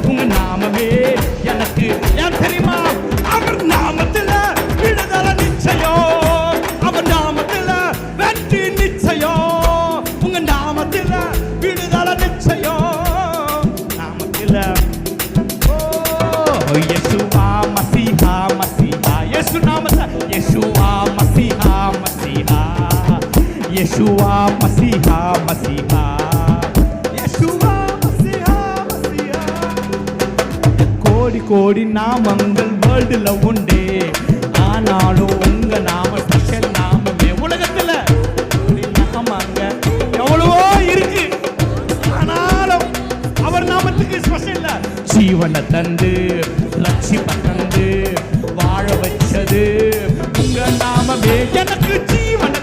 உங்க நாமமே எனக்கு ஏன் தெரியுமா? அவர் நாமத்தில் விடுதலை நிச்சயம், அவர் நாமத்தில் வெற்றி நிச்சயம், உங்க நாமத்தில் விடுதலை நிச்சயம், நாமத்தில் யேசுவா மசீஹா மசீஹா, இயேசு நாமத்தில் யேசுவா மசீஹா மசீஹா, யேசுவா மசீஹா மசீஹா, யேசுவா மசீஹா மசீஹா. கோடி கோடி நாமங்கள் வேர்ல்டுல உண்டே, ஆனாலும் உங்க நாம ஸ்பெஷல் நாமமே. உலகத்துல நாமங்க எவ்வளவோ இருக்கு, ஆனாலும் அவர் நாமத்துக்கு ஸ்பெஷல். ஜீவனை தந்து ரட்சிப்பை தந்து வாழ வச்சது உங்க நாமமே. எனக்கு ஜீவனை